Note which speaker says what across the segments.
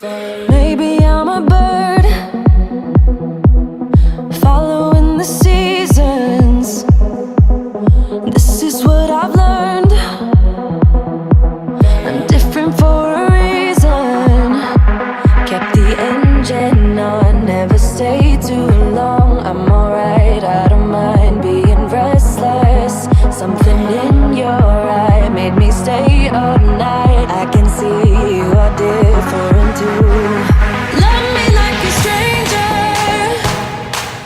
Speaker 1: Maybe I'm a bird following the seasons. This is what I've learned. I'm different for a reason. Kept the engine on, never stay too long. I'm alright, I don't mind being restless. Something in your eye made me stay up night. I can see you are different too. Love me like a stranger,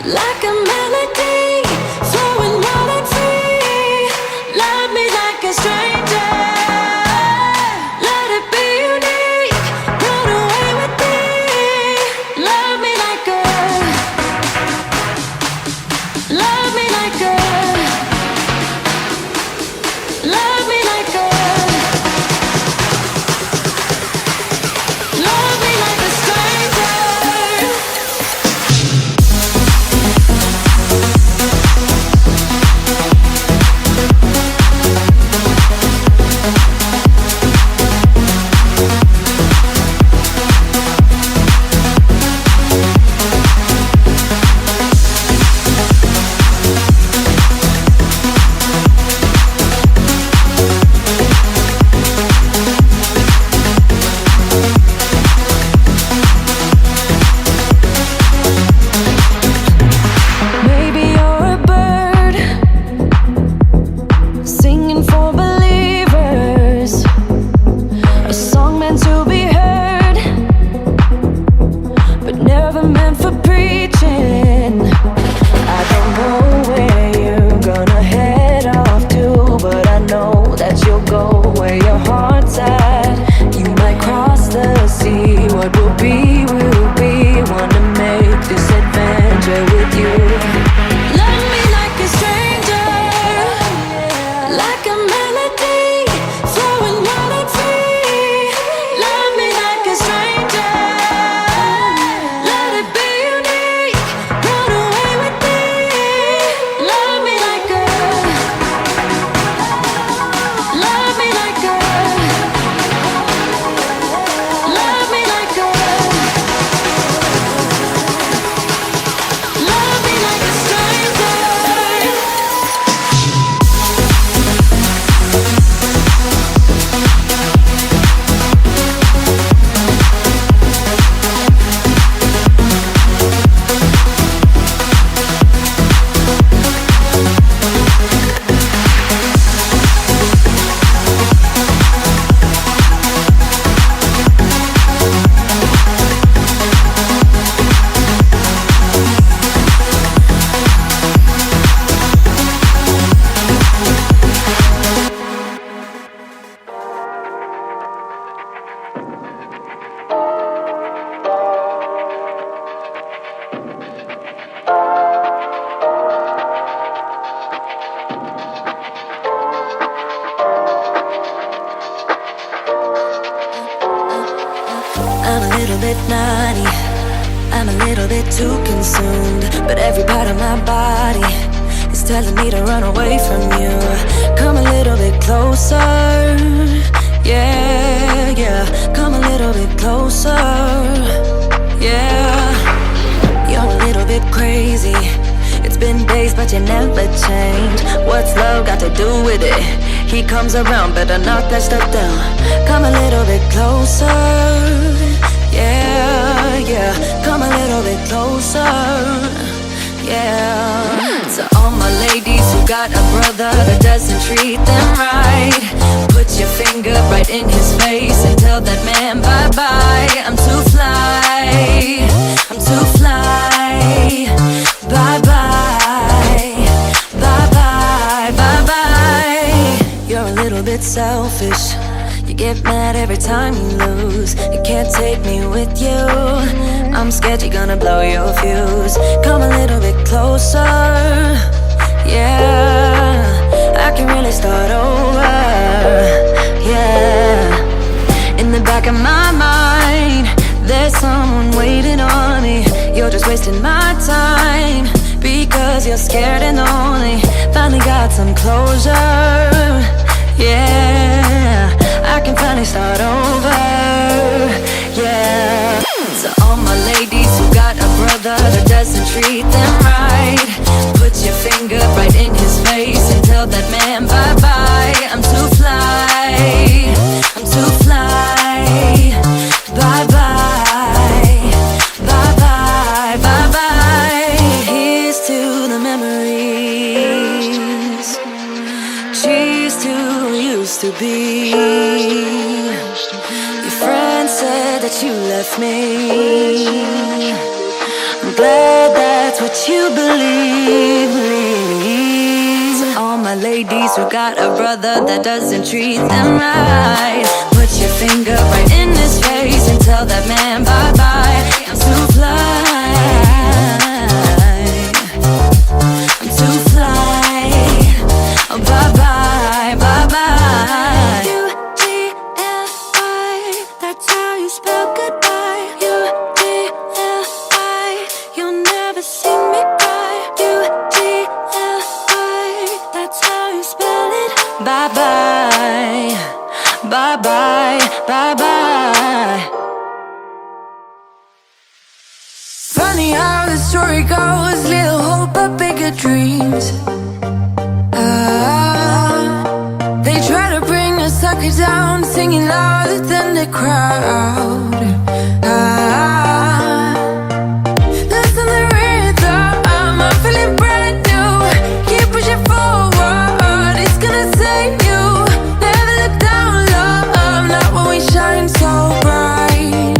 Speaker 1: like a melody flowing wild and free. Love me like a stranger, let it be unique. Run away with me. Love me like a, love me like a, love me like a, love me like a stranger. Maybe you're a bird singing for believers, a song meant to be heard, but never meant for preaching. I don't know where you're gonna head off to, but I know that you'll go where your heart's at. You might cross the sea, what will be, will be. Wanna make this adventure with you. Love me like a stranger, like a melody flowing wild and free. Love me like a stranger, let it be unique. Run away with me. Love me like a, love me like a, love me like a, love me like a stranger. I'm a little bit naughty, I'm a little bit too consumed, but every part of my body is telling me to run away from you. Come a little bit closer, yeah, yeah. Come a little bit closer, yeah. You're a little bit crazy. It's been days but you never change. What's love got to do with it? He comes around, better knock that stuff down. Come a little bit closer, yeah, yeah. Come a little bit closer, yeah. To all my ladies who got a brother that doesn't treat them right, put your finger right in his face and tell that man bye-bye. I'm too fly, I'm too fly. Bye-bye, bye-bye, bye-bye. You're a little bit selfish. You get mad every time you lose. You can't take me with you. I'm scared you're gonna blow your fuse. Come a little bit closer, yeah. I can really start over, yeah. In the back of my mind, there's someone waiting on me. You're just wasting my time because you're scared and lonely. Finally got some closure, yeah. I can finally start over, yeah. brother that doesn't treat them right. Put your finger right in his face and tell that man bye-bye. I'm too fly, I'm too fly. Bye-bye, bye-bye, bye-bye. Here's to the memories. Cheers to who used to be. Your friend said that you left me. I'm glad that's what you believe. To all my ladies who got a brother that doesn't treat them right, put your finger right in his face and tell that man bye-bye. I'm too fly, I'm too fly. Oh, bye-bye, bye-bye. U-G-L-I, that's how you spell goodbye. U-G-L-I, you'll never see me cry. U-G-L-I, that's how you spell it. Bye-bye, bye-bye, bye-bye. Funny how the story goes, little hope but bigger dreams. They try to bring a sucker down, singing louder than the crowd. Listen the rhythm, I'm feeling brand new. Keep pushing forward, it's gonna save you. Never look down low, not when we shine so bright.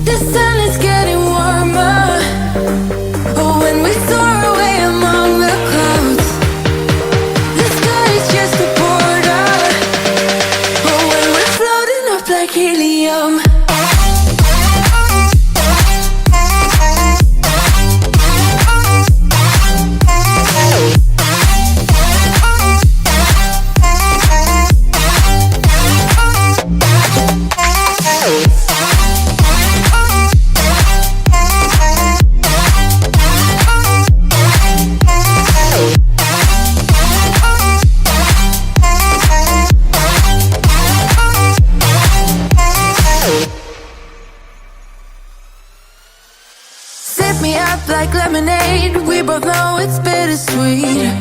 Speaker 1: The sun is getting warmer. Oh, when we soar away among the clouds, the sky is just a border. Oh, when we're floating up like helium. Sip me up like lemonade, we both know it's bittersweet.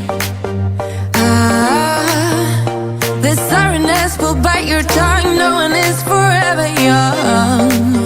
Speaker 1: The sorrowness will bite your tongue, no one is forever young.